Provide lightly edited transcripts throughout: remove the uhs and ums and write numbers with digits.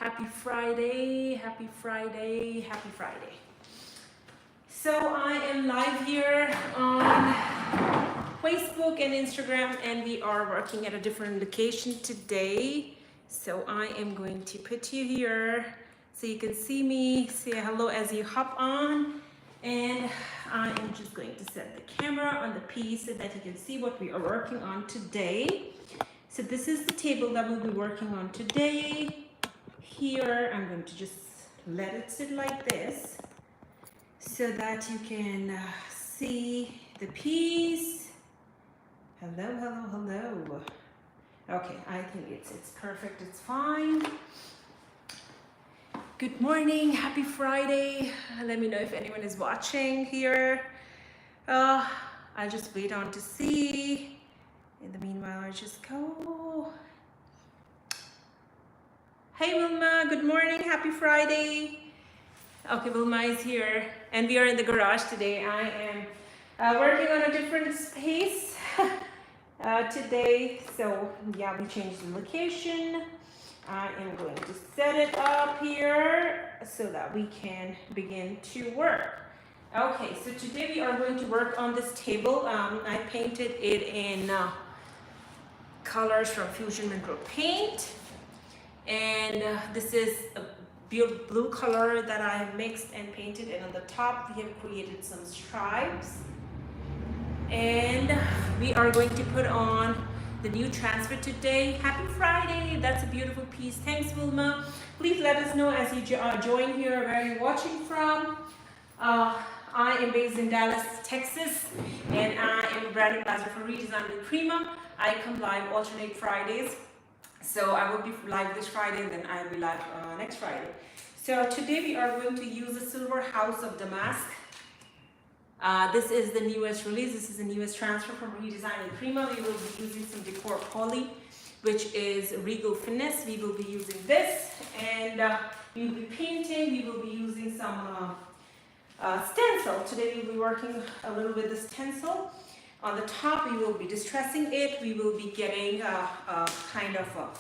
Happy Friday, happy Friday, happy Friday. So I am live here on Facebook and Instagram, and we are working at a different location today. So I am going to put you here so you can see me, say hello as you hop on. And I am just going to set the camera on the piece so that you can see what we are working on today. So this is the table that we'll be working on today. Here, I'm going to just let it sit like this so that you can see the piece. Hello, hello, hello. Okay, I think it's perfect, it's fine. Good morning, happy Friday. Let me know if anyone is watching here. I'll just wait on to see. In the meanwhile, I'll just go. Hey Wilma, good morning, happy Friday. Okay, Wilma is here and we are in the garage today. I am working on a different space today. So yeah, we changed the location. I am going to set it up here so that we can begin to work. Okay, so today we are going to work on this table. I painted it in colors from Fusion Mineral Paint. And this is a blue color that I have mixed and painted, and on the top we have created some stripes. And we are going to put on the new transfer today. Happy Friday, that's a beautiful piece. Thanks Wilma. Please let us know as you join here where you're watching from. I am based in Dallas, Texas, and I am a brand ambassador for Redesign with Prima. I come live alternate Fridays. So I will be live this Friday and then I'll be live next Friday. So today we are going to use the Silver House of Damask. This is the newest release. This is the newest transfer from Redesign and Prima. We will be using some Decor Poly, which is Regal Finasse. We will be using this, and we will be painting. We will be using some stencil. Today we will be working a little with the stencil. On the top, we will be distressing it. We will be getting a kind of a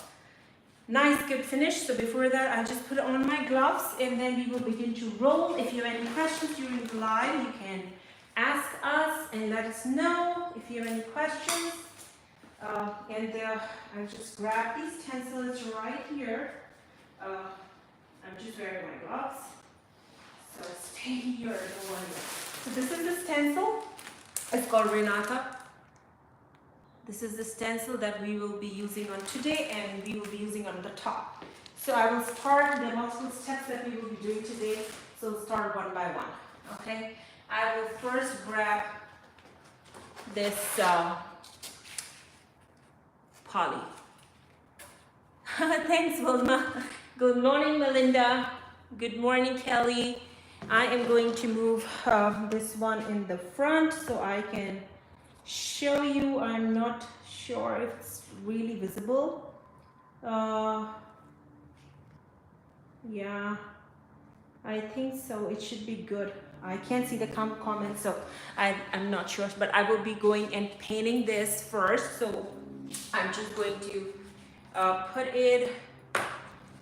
nice good finish. So before that, I'll just put on my gloves and then we will begin to roll. If you have any questions during the live, you can ask us and let us know if you have any questions. I'll just grab these stencils right here. I'm just wearing my gloves. So stay here, don't worry. So this is the stencil. It's called Renata. This is the stencil that we will be using on today, and we will be using on the top. So I will start the multiple steps that we will be doing today. So we'll start one by one. Okay. I will first grab this poly. Thanks, Wilma. Good morning, Melinda. Good morning, Kelly. I am going to move this one in the front so I can show you. I'm not sure if it's really visible. Yeah, I think so. It should be good. I can't see the comments, so I'm not sure. But I will be going and painting this first. So I'm just going to put it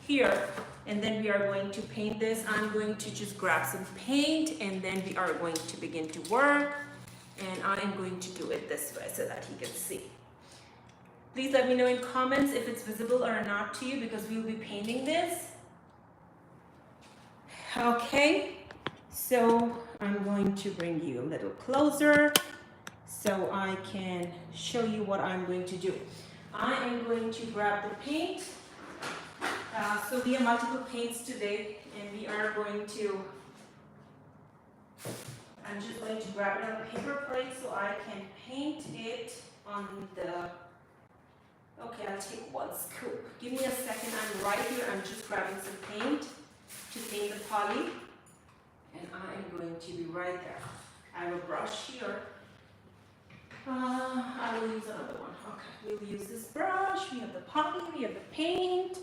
here. And then we are going to paint this. I'm going to just grab some paint and then we are going to begin to work. And I am going to do it this way so that you can see. Please let me know in comments if it's visible or not to you because we will be painting this. Okay, so I'm going to bring you a little closer so I can show you what I'm going to do. I am going to grab the paint. So we have multiple paints today, and we are going to, I'm just going to grab it on a paper plate so I can paint it on the, okay, I'll take one scoop. Give me a second, I'm right here, I'm just grabbing some paint to paint the poly, and I am going to be right there. I have a brush here. I will use another one. Okay, we'll use this brush, we have the poly, we have the paint.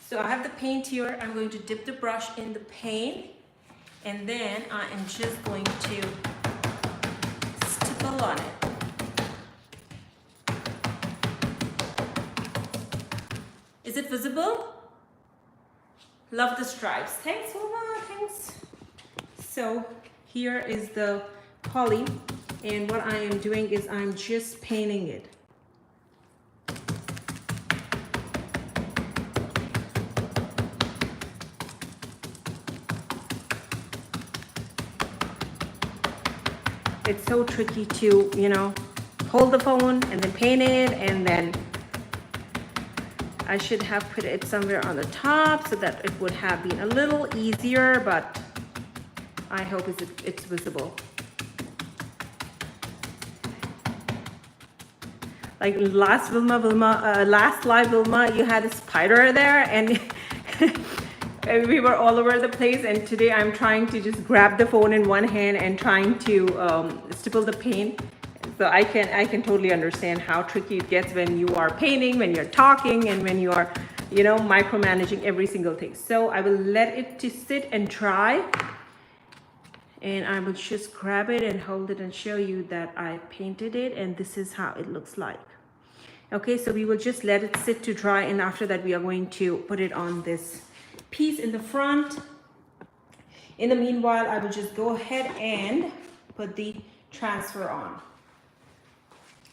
So I have the paint here. I'm going to dip the brush in the paint, and then I am just going to stipple on it. Is it visible? Love the stripes. Thanks, Wilma. Thanks. So here is the poly, and what I am doing is I'm just painting it. It's so tricky to, you know, hold the phone and then paint it, and then I should have put it somewhere on the top so that it would have been a little easier, but I hope it's visible. Like last last live Wilma, you had a spider there, and we were all over the place, and today I'm trying to just grab the phone in one hand and trying to stipple the paint. So I can totally understand how tricky it gets when you are painting, when you're talking, and when you are, you know, micromanaging every single thing. So I will let it to sit and dry, and I will just grab it and hold it and show you that I painted it, and this is how it looks like. Okay, so we will just let it sit to dry, and after that we are going to put it on this piece in the front. In the meanwhile, I will just go ahead and put the transfer on.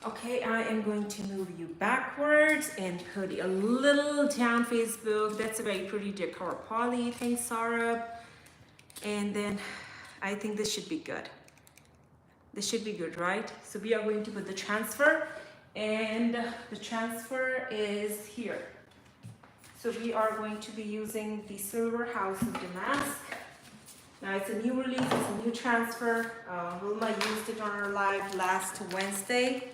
Okay, I am going to move you backwards and put a little down Facebook. That's a very pretty Decor Poly. Thanks, Sarah. And then I think this should be good. This should be good, right? So we are going to put the transfer, and the transfer is here. So we are going to be using the Silver House of Damask. Now it's a new release, it's a new transfer. Wilma used it on our live last Wednesday,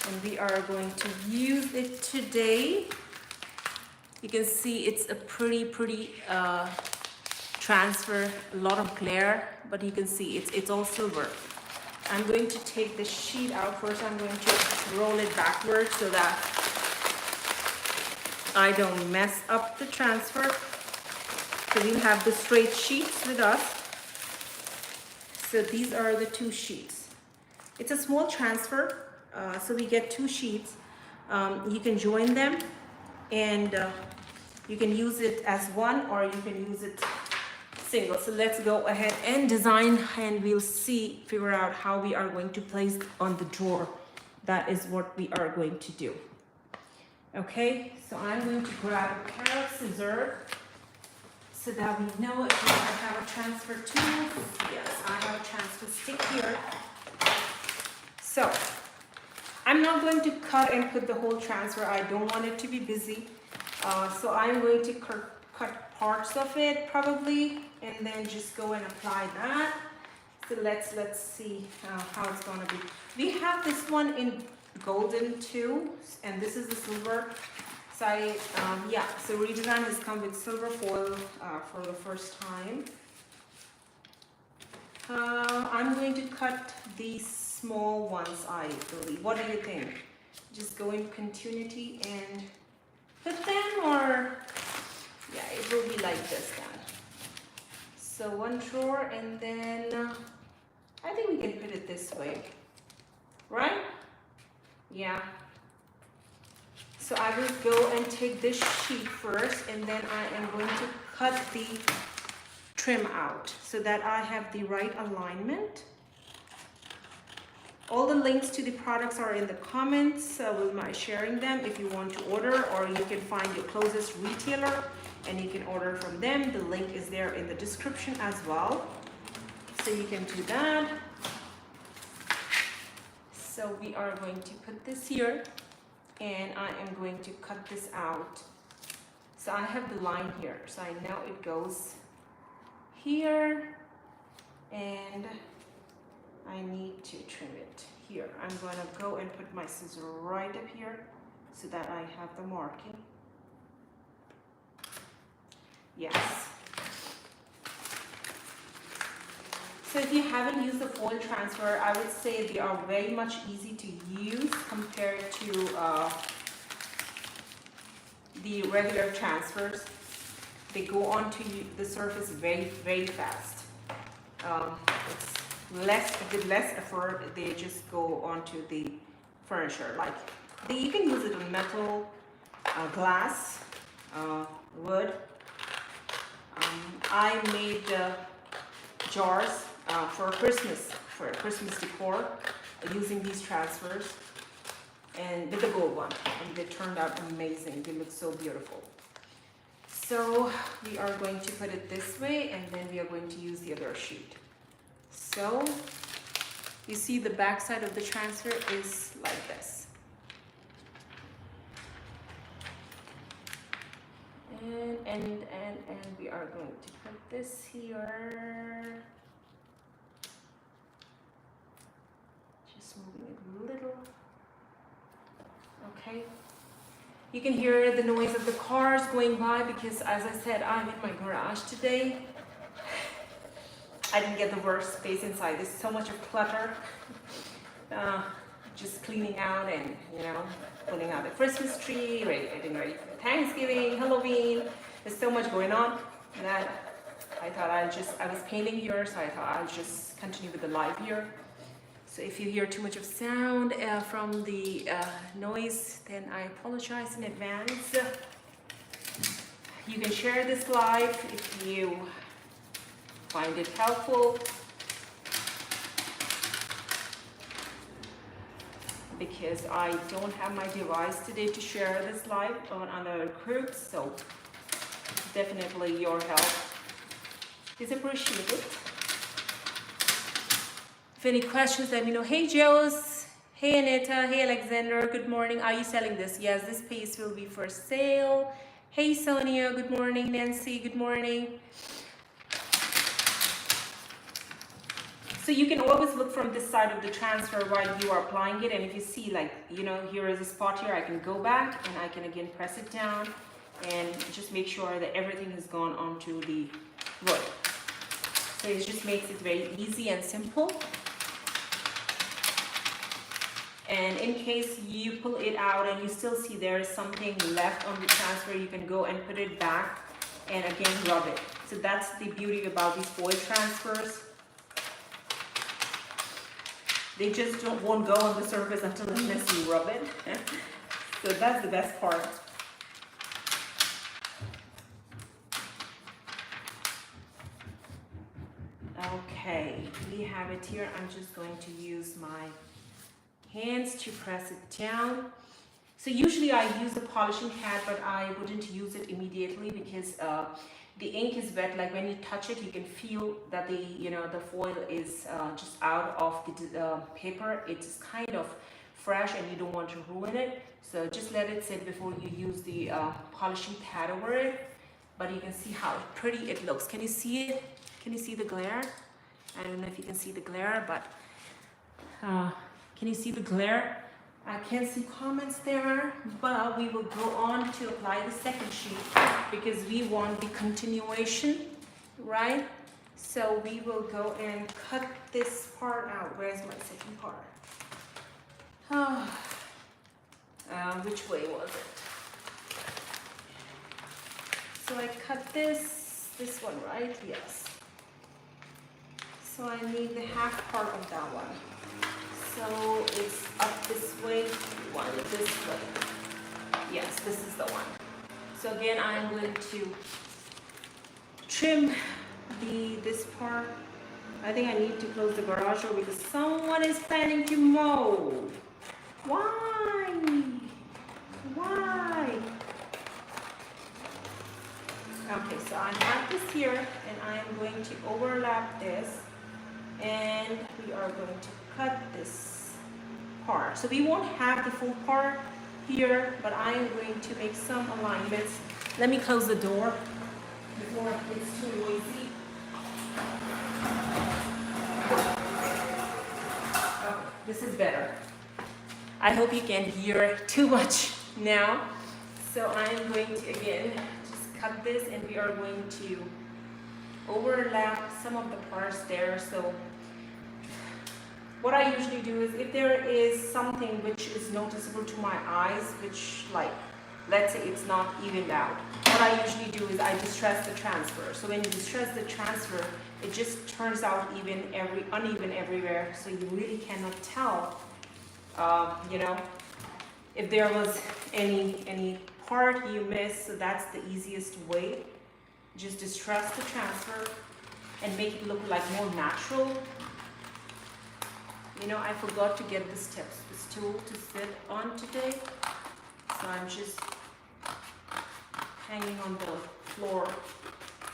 and we are going to use it today. You can see it's a pretty transfer, a lot of glare, but you can see it's all silver. I'm going to take the sheet out first. I'm going to roll it backwards so that I don't mess up the transfer. So we'll have the straight sheets with us. So these are the two sheets. It's a small transfer, so we get two sheets. You can join them, and you can use it as one, or you can use it single. So let's go ahead and design, and we'll figure out how we are going to place on the drawer. That is what we are going to do. Okay, so I'm going to grab a pair of scissors so that we know if I have a transfer tool. Yes, I have a transfer stick here. So I'm not going to cut and put the whole transfer. I don't want it to be busy. So I'm going to cut parts of it probably, and then just go and apply that. So let's see how it's going to be. We have this one in golden too, and this is the silver. So yeah, so Redesign has come with silver foil for the first time. I'm going to cut these small ones, I believe. What do you think? Just go in continuity and put them, or yeah, it will be like this then. So one drawer, and then I think we can put it this way, right? Yeah. So I will go and take this sheet first, and then I am going to cut the trim out so that I have the right alignment. All the links to the products are in the comments. Will my sharing them if you want to order, or you can find your closest retailer and you can order from them. The link is there in the description as well, so you can do that. So we are going to put this here, and I am going to cut this out. So I have the line here, so I know it goes here, and I need to trim it here. I'm going to go and put my scissor right up here so that I have the marking. Yes. So if you haven't used the foil transfer, I would say they are very much easy to use compared to the regular transfers. They go onto the surface very fast. With less effort, they just go onto the furniture. Like you can use it on metal, glass, wood, I made jars for Christmas decor using these transfers, and with the gold one, and they turned out amazing. They look so beautiful. So we are going to put it this way, and then we are going to use the other sheet. So you see the back side of the transfer is like this. And we are going to put this here. Just moving it a little. Okay. You can hear the noise of the cars going by because, as I said, I'm in my garage today. I didn't get the worst space inside. There's so much of clutter. Just cleaning out and, you know, pulling out the Christmas tree, getting ready for Thanksgiving, Halloween. There's so much going on that I thought I was painting here, so I thought I'll just continue with the live here. So if you hear too much of sound from the noise, then I apologize in advance. You can share this live if you find it helpful, because I don't have my device today to share this live on other groups, so definitely your help is appreciated. If any questions, let me know. Hey Joes, hey Anita, hey Alexander, good morning. Are you selling this? Yes, this piece will be for sale. Hey Sonia, good morning. Nancy, good morning. So you can always look from this side of the transfer while you are applying it, and if you see, like, you know, here is a spot here, I can go back and I can again press it down and just make sure that everything has gone onto the wood. So it just makes it very easy and simple. And in case you pull it out and you still see there is something left on the transfer, you can go and put it back and again rub it. So that's the beauty about these foil transfers. They just won't go on the surface until unless you rub it. So that's the best part. Okay, we have it here. I'm just going to use my hands to press it down. So usually I use a polishing pad, but I wouldn't use it immediately because the ink is wet. Like when you touch it, you can feel that the foil is just out of the paper. It's kind of fresh and you don't want to ruin it. So just let it sit before you use the polishing pad over it. But you can see how pretty it looks. Can you see it? Can you see the glare? I don't know if you can see the glare, but can you see the glare? I can't see comments there, but we will go on to apply the second sheet because we want the continuation, right? So we will go and cut this part out. Where's my second part? Which way was it? So I cut this one, right? Yes. So I need the half part of that one. So it's up this way, one this way. Yes, this is the one. So again, I'm going to trim this part. I think I need to close the garage door because someone is planning to mow. Why? Why? Okay, so I have this here and I'm going to overlap this and we are going to cut this part. So we won't have the full part here, but I am going to make some alignments. Let me close the door before it's too noisy. Oh, this is better. I hope you can hear too much now. So I am going to again just cut this and we are going to overlap some of the parts there. So what I usually do is if there is something which is noticeable to my eyes, which like, let's say it's not evened out, what I usually do is I distress the transfer. So when you distress the transfer, it just turns out uneven everywhere. So you really cannot tell, you know, if there was any part you missed. So that's the easiest way. just distress the transfer and make it look like more natural. You know, I forgot to get this tool to sit on today, so I'm just hanging on the floor.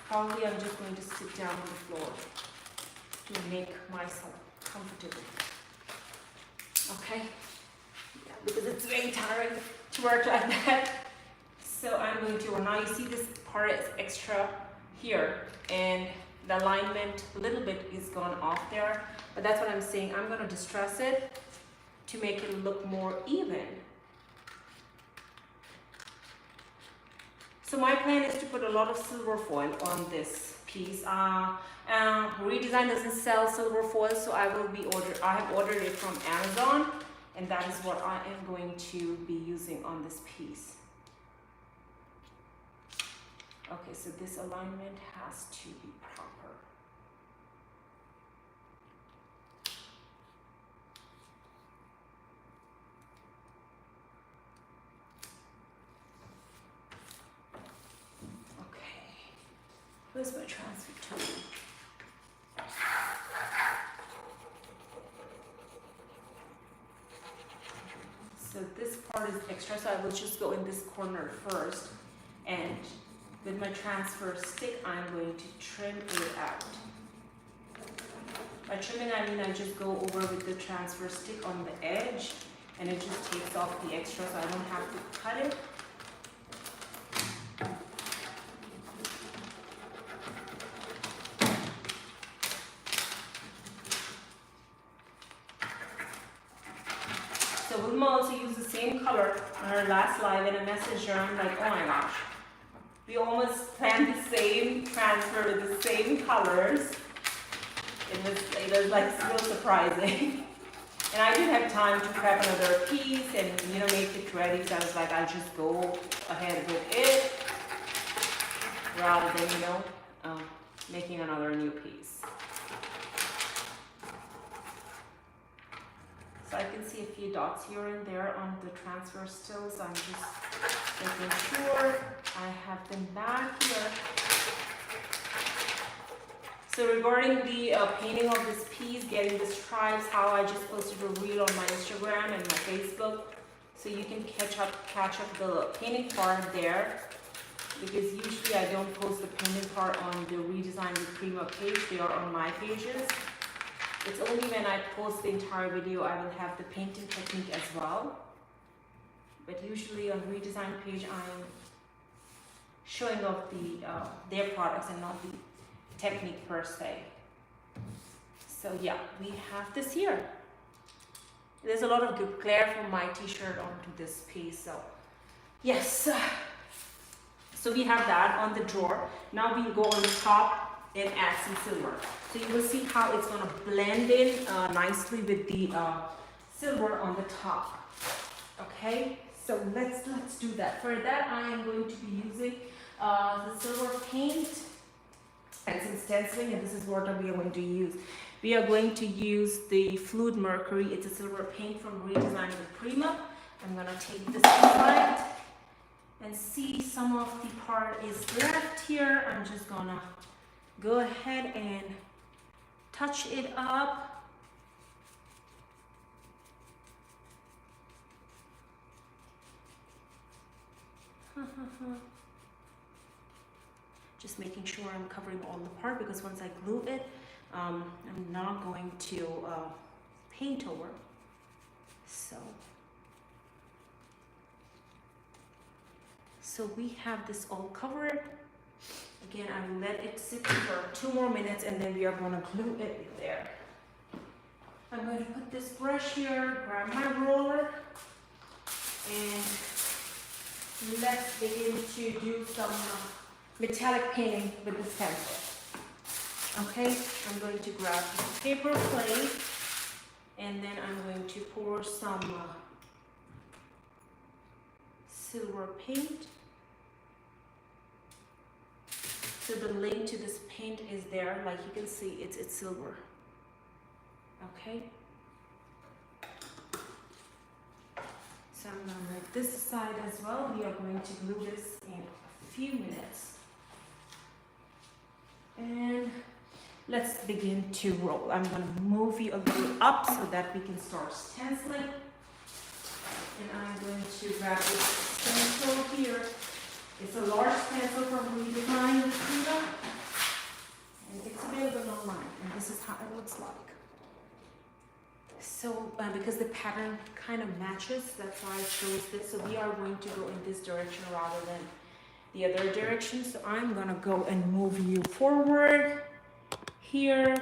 Probably I'm just going to sit down on the floor to make myself comfortable. Okay? Yeah, because it's very tiring to work like that. So I'm going to, now you see this part is extra here, and the alignment a little bit is gone off there, but that's what I'm saying. I'm going to distress it to make it look more even. So my plan is to put a lot of silver foil on this piece. Redesign doesn't sell silver foil, so I have ordered it from Amazon, and that is what I am going to be using on this piece. Okay, so this alignment has to be proper. Okay, where's my transfer tool? So this part is extra, so I will just go in this corner first, and with my transfer stick, I'm going to trim it out. By trimming, I mean I just go over with the transfer stick on the edge, and it just takes off the extra, so I don't have to cut it. So Wilma also used the same color on her last live, and I messaged her. I'm like, oh my gosh. We almost planned the same transfer with the same colors. It was like so surprising. And I didn't have time to prep another piece and, you know, make it ready. So I was like, I'll just go ahead with it rather than, you know, making another new piece. So I can see a few dots here and there on the transfer still. So I'm just making sure I have them back here. So regarding the painting of this piece, getting the stripes, how I just posted a reel on my Instagram and my Facebook, so you can catch up the painting part there, because usually I don't post the painting part on the Redesign with Prima page. They are on my pages. It's only when I post the entire video I will have the painting technique as well. But usually on Redesign page I'm showing off their products and not the technique per se. So yeah, we have this here. There's a lot of good glare from my t-shirt onto this piece. So yes, so we have that on the drawer. Now we'll go on the top and add some silver. So you will see how it's going to blend in nicely with the silver on the top. Okay, so let's do that. For that I am going to be using the silver paint and some stenciling, and this is what we are going to use. We are going to use the Fluid Mercury. It's a silver paint from Redesign with Prima. I'm going to take this aside and see some of the part is left here. I'm just going to go ahead and touch it up. Just making sure I'm covering all the part, because once I glue it, I'm not going to paint over. So we have this all covered. Again, I will let it sit for 2 more minutes and then we are going to glue it there. I'm going to put this brush here, grab my roller, and let's begin to do some metallic painting with the stencil. Okay, I'm going to grab the paper plate and then I'm going to pour some silver paint. So the link to this paint is there, like you can see, it's silver. Okay. So I'm gonna move this aside as well. We are going to glue this in a few minutes. let's begin to roll. I'm going to move you a little up so that we can start stenciling. And I'm going to grab this stencil here. It's a large stencil from Redesign with Prima. And it's available online. And this is how it looks like. So, because the pattern kind of matches, that's why I chose this. So we are going to go in this direction rather than the other direction. So I'm going to go and move you forward here.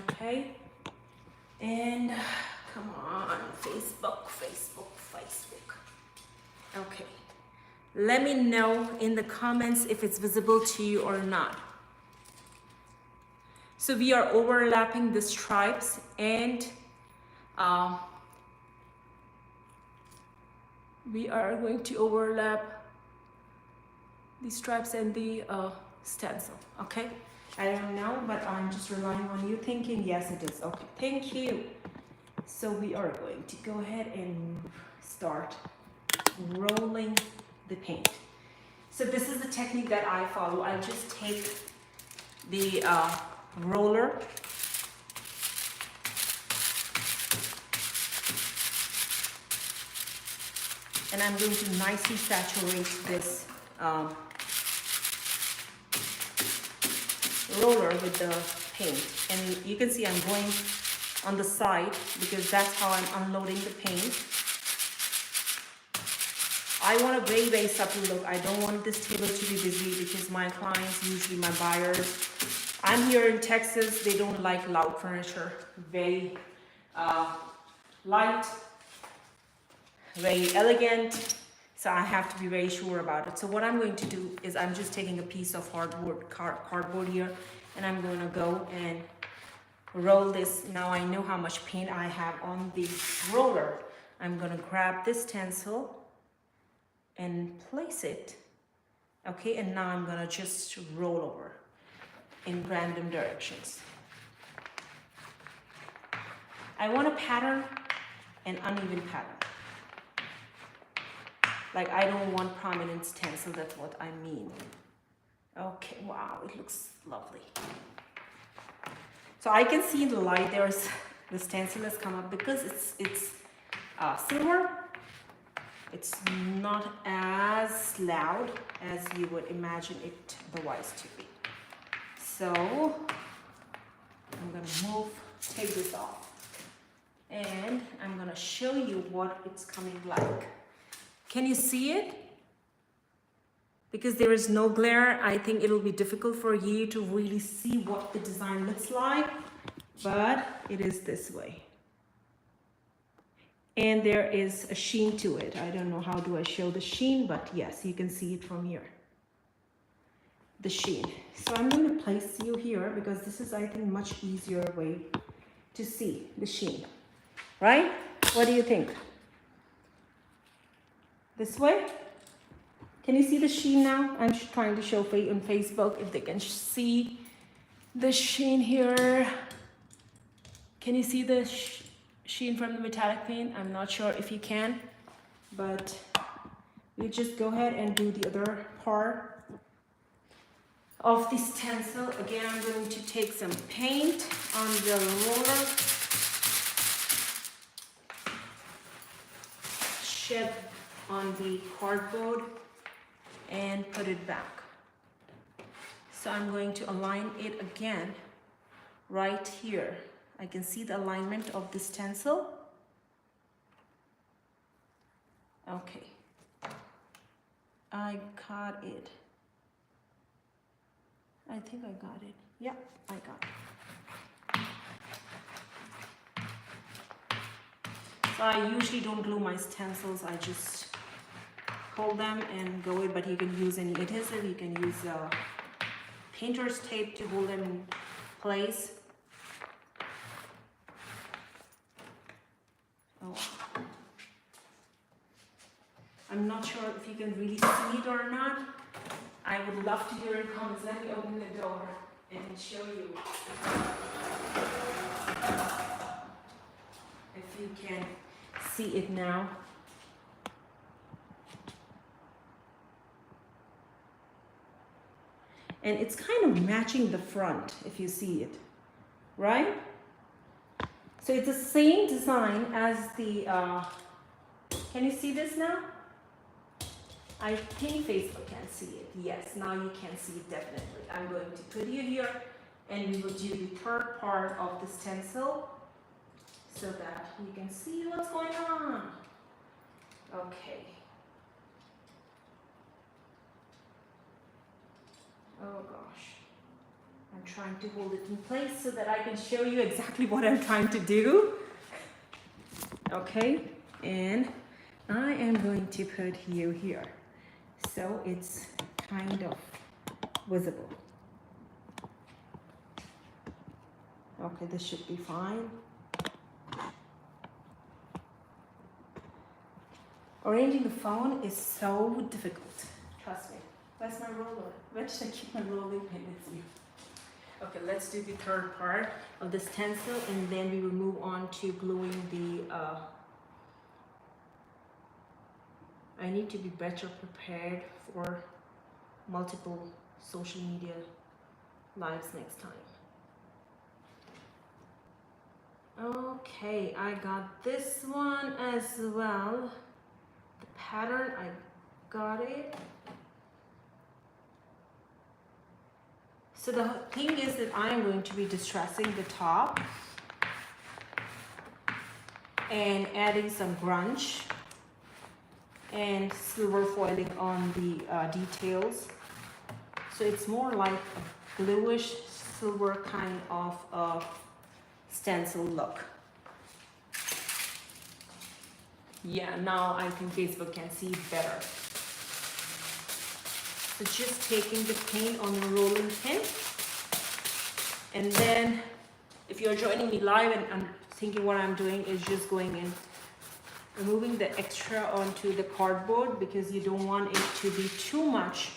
Okay. And come on, Facebook. Okay. Let me know in the comments if it's visible to you or not. So we are overlapping the stripes and we are going to overlap the stripes and the stencil, okay? I don't know, but I'm just relying on you thinking, yes it is, okay, thank you. So we are going to go ahead and start rolling the paint. So this is the technique that I follow. I just take the roller and I'm going to nicely saturate this roller with the paint. And you can see I'm going on the side because that's how I'm unloading the paint. I want a very, very subtle look. I don't want this table to be busy because my clients, usually my buyers, I'm here in Texas, they don't like loud furniture. Very light, very elegant. So I have to be very sure about it. So what I'm going to do is I'm just taking a piece of cardboard here and I'm going to go and roll this. Now I know how much paint I have on the roller. I'm going to grab this stencil and place it. Okay, and now I'm going to just roll over in random directions. I want a pattern, an uneven pattern. Like I don't want prominent stencil, that's what I mean. Okay, wow, it looks lovely. So I can see in the light there's the stencil has come up because it's silver. It's not as loud as you would imagine it otherwise to be. So I'm gonna take this off, and I'm gonna show you what it's coming like. Can you see it? Because there is no glare, I think it'll be difficult for you to really see what the design looks like, but it is this way. And there is a sheen to it. I don't know how do I show the sheen, but yes, you can see it from here. The sheen. So I'm going to place you here because this is, I think, much easier way to see the sheen. Right? What do you think? This way? Can you see the sheen now? I'm trying to show on Facebook if they can see the sheen here. Can you see the sheen from the metallic paint? I'm not sure if you can, but you just go ahead and do the other part of the stencil. Again, I'm going to take some paint on the roller, shed on the cardboard, and put it back. So I'm going to align it again right here. I can see the alignment of the stencil. Okay, I got it. I think I got it. Yeah, I got it. So I usually don't glue my stencils. I just hold them and go it, but you can use any adhesive. You can use painter's tape to hold them in place. Oh, I'm not sure if you can really see it or not. I would love to hear your comments. Let me open the door and show you if you can see it now. and it's kind of matching the front if you see it, right? So it's the same design as the, can you see this now? I think Facebook can see it. Yes, now you can see it definitely. I'm going to put you here and we will do the third part of the stencil so that you can see what's going on. Okay. Oh gosh. I'm trying to hold it in place so that I can show you exactly what I'm trying to do. Okay, and I am going to put you here so it's kind of visible. Okay, this should be fine. Arranging the phone is so difficult. Trust me. Where's my roller? Where did I keep my rolling pin with you? Okay, let's do the third part of the stencil and then we will move on to gluing the, I need to be better prepared for multiple social media lives next time. Okay, I got this one as well. The pattern, I got it. So the thing is that I am going to be distressing the top and adding some grunge and silver foiling on the details. So it's more like a bluish silver kind of stencil look. Yeah, now I think Facebook can see it better. So just taking the paint on the rolling pin, and then if you're joining me live and I'm thinking what I'm doing is just going in, removing the extra onto the cardboard because you don't want it to be too much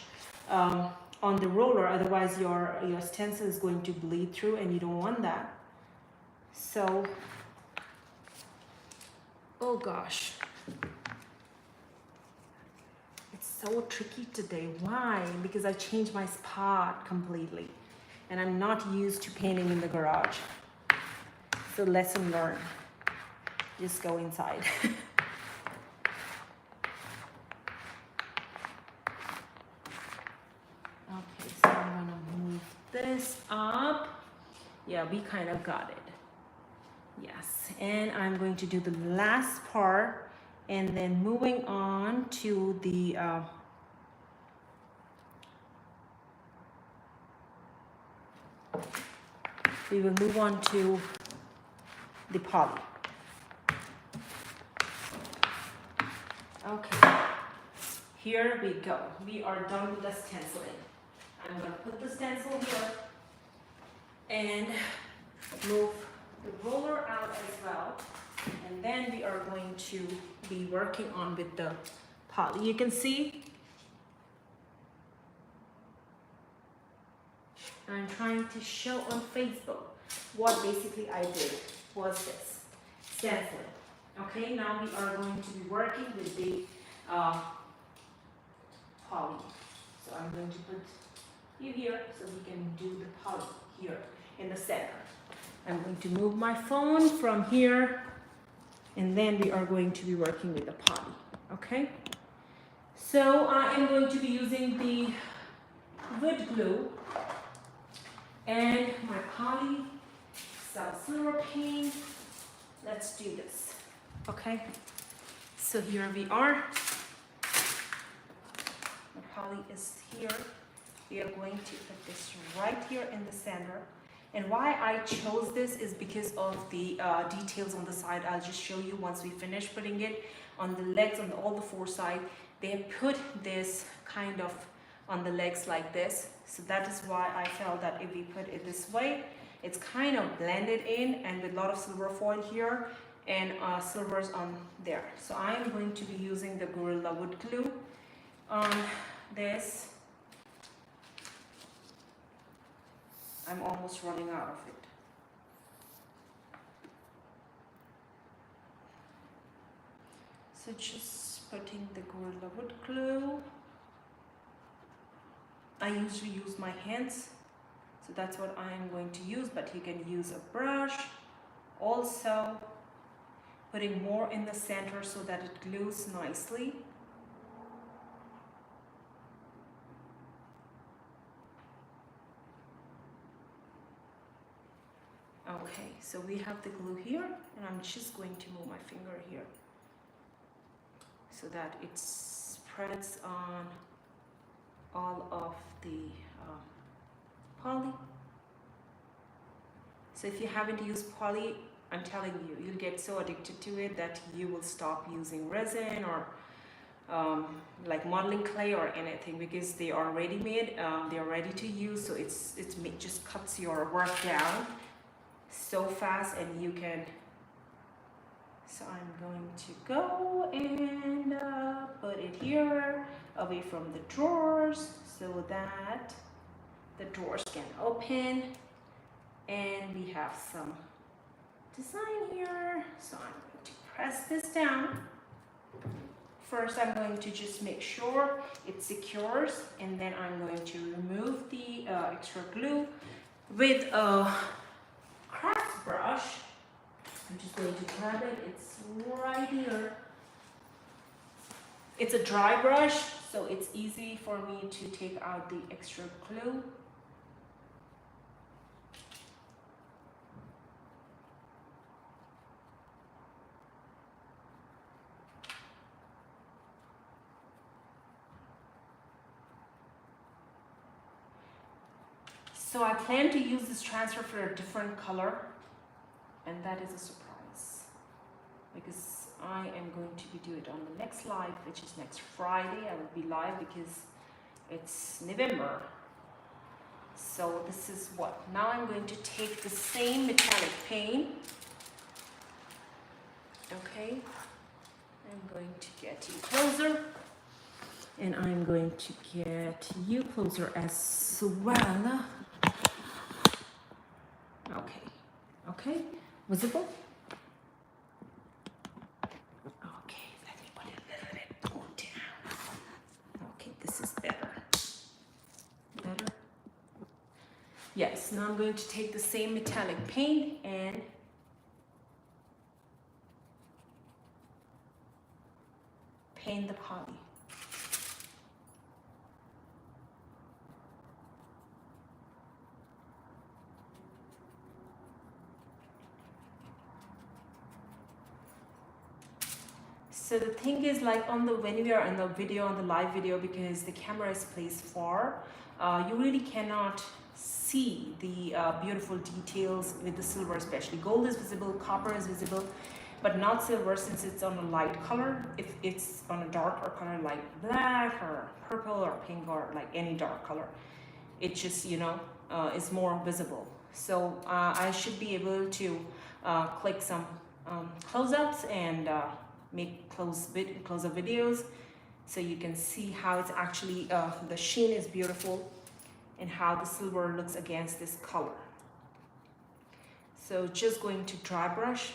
on the roller, otherwise your stencil is going to bleed through and you don't want that. So, oh gosh. So tricky today. Why? Because I changed my spot completely and I'm not used to painting in the garage. So lesson learned. Just go inside. Okay, so I'm gonna move this up. Yeah, we kind of got it. Yes, and I'm going to do the last part and then moving on to the we will move on to the poly. Okay, here we go. We are done with the stenciling. I'm going to put the stencil here and move the roller out as well. And then we are going to be working on with the poly. You can see I'm trying to show on Facebook what basically I did was this stenciling. Okay, now we are going to be working with the poly. So I'm going to put you here so we can do the poly here in the center. I'm going to move my phone from here and then we are going to be working with the poly. Okay, so I am going to be using the wood glue and my poly, some silver paint. Let's do this. Okay, so here we are. The poly is here. We are going to put this right here in the center. And why I chose this is because of the details on the side. I'll just show you once we finish putting it on the legs on all the four sides. They have put this kind of on the legs like this. So that is why I felt that if we put it this way, it's kind of blended in and with a lot of silver foil here and silvers on there. So I am going to be using the Gorilla Wood Glue on this. I'm almost running out of it. So just putting the Gorilla Wood Glue. I usually use my hands, so that's what I'm going to use, but you can use a brush. Also putting more in the center so that it glues nicely. Okay, so we have the glue here, and I'm just going to move my finger here so that it spreads on all of the poly. So if you haven't used poly, I'm telling you, you'll get so addicted to it that you will stop using resin or like modeling clay or anything, because they are ready made, they are ready to use, so it just cuts your work down so fast, and you can. So I'm going to go and put it here away from the drawers so that the drawers can open, and we have some design here. So I'm going to press this down. First, I'm going to just make sure it secures, and then I'm going to remove the extra glue with a craft brush. I'm just going to grab it. It's right here. It's a dry brush, so it's easy for me to take out the extra glue. So I plan to use this transfer for a different color, and that is a surprise, because I am going to be doing it on the next live, which is next Friday. I will be live because it's November. So this is what, now I'm going to take the same metallic paint. Okay, I'm going to get you closer, and I'm going to get you closer as well. Okay, visible? Okay, let me put it a little bit more down. Okay, this is better. Better? Yes, now I'm going to take the same metallic paint and paint the poly. So the thing is, like when we are on the video, on the live video, because the camera is placed far, you really cannot see the beautiful details with the silver especially. Gold is visible, copper is visible, but not silver, since it's on a light color. If it's on a darker color like black or purple or pink or like any dark color, it just, you know, is more visible. So I should be able to click some close-ups and make close-up videos, so you can see how it's actually the sheen is beautiful and how the silver looks against this color. So just going to dry brush.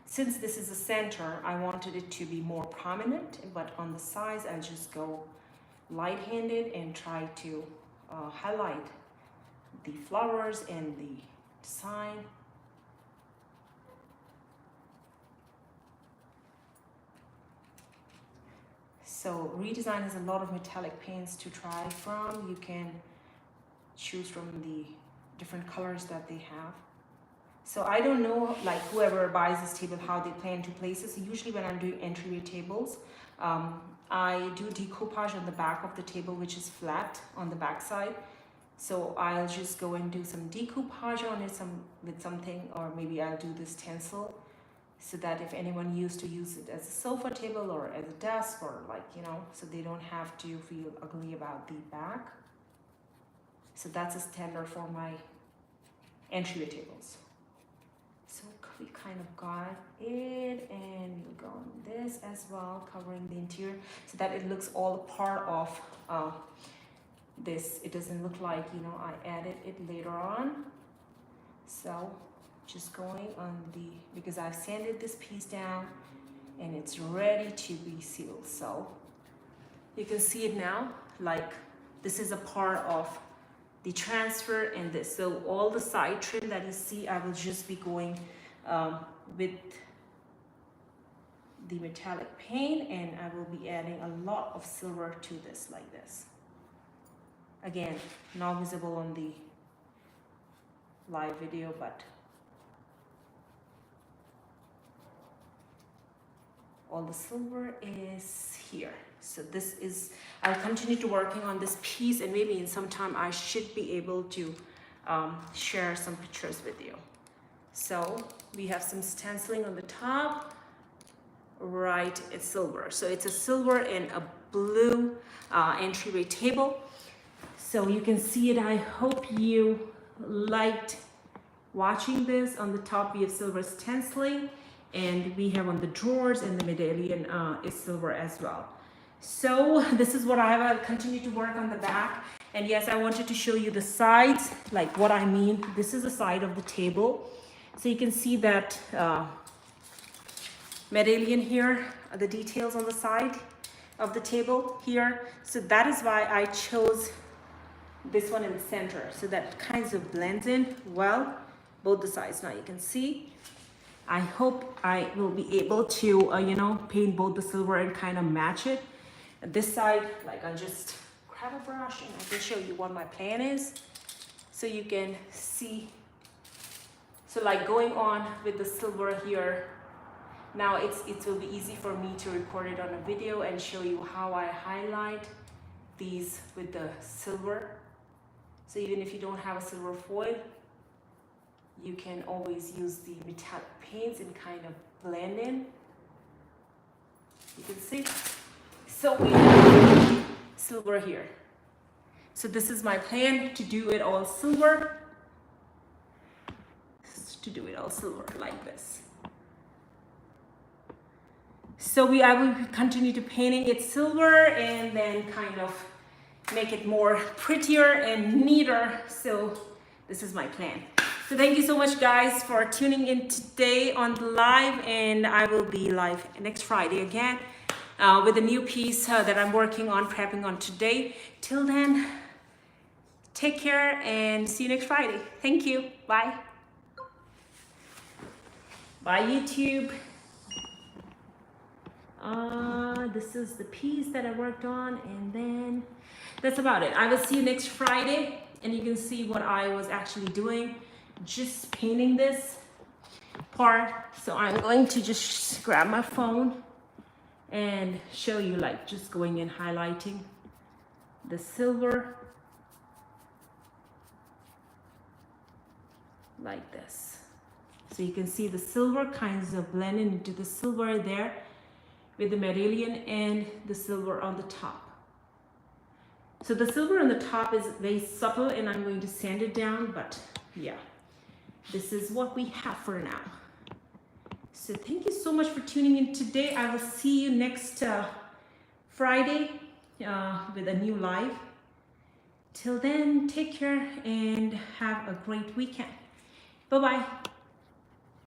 Since this is the center, I wanted it to be more prominent, but on the sides I'll just go light-handed and try to highlight the flowers and the design. So Redesign has a lot of metallic paints to try from. You can choose from the different colors that they have. So I don't know, like whoever buys this table, how they plan to place it. So usually when I'm doing entryway tables, I do decoupage on the back of the table, which is flat on the back side. So I'll just go and do some decoupage on it with something, or maybe I'll do this stencil, so that if anyone used to use it as a sofa table or as a desk, or like, you know, so they don't have to feel ugly about the back. So that's a standard for my entryway tables. So we kind of got it, and we'll go on this as well, covering the interior so that it looks all part of this. It doesn't look like, you know, I added it later on. So just going on the, because I've sanded this piece down and it's ready to be sealed. So you can see it now, like this is a part of the transfer and this. So all the side trim that you see, I will just be going with the metallic paint, and I will be adding a lot of silver to this like this. Again, not visible on the live video, but all the silver is here. So this is, I'll continue to working on this piece, and maybe in some time I should be able to share some pictures with you. So we have some stenciling on the top, right? It's silver. So it's a silver and a blue entryway table. So you can see it. I hope you liked watching this. On the top we have silver stenciling, and we have on the drawers, and the medallion is silver as well. So this is what I will continue to work on the back. And yes, I wanted to show you the sides, like what I mean. This is the side of the table. So you can see that medallion here, the details on the side of the table here. So that is why I chose this one in the center, so that it kind of blends in well, both the sides. Now you can see, I hope I will be able to, you know, paint both the silver and kind of match it. This side, like I'll just grab a brush and I can show you what my plan is, so you can see. So like going on with the silver here, now it will be easy for me to record it on a video and show you how I highlight these with the silver. So even if you don't have a silver foil, you can always use the metallic paints and kind of blend in. You can see. So we have silver here. So this is my plan, to do it all silver. To do it all silver like this. So I will continue to painting it silver and then kind of make it more prettier and neater. So this is my plan. So thank you so much guys for tuning in today on the live, and I will be live next Friday again with a new piece that I'm working on, prepping on today. Till then, take care and see you next Friday. Thank you. Bye. Bye YouTube. This is the piece that I worked on, and then that's about it. I will see you next Friday, and you can see what I was actually doing, just painting this part. So I'm going to just grab my phone and show you, like just going in highlighting the silver like this. So you can see the silver kinds of blending into the silver there with the medallion and the silver on the top. So the silver on the top is very subtle, and I'm going to sand it down, but yeah, this is what we have for now. So thank you so much for tuning in today. I will see you next Friday with a new live. Till then, take care and have a great weekend. Bye-bye.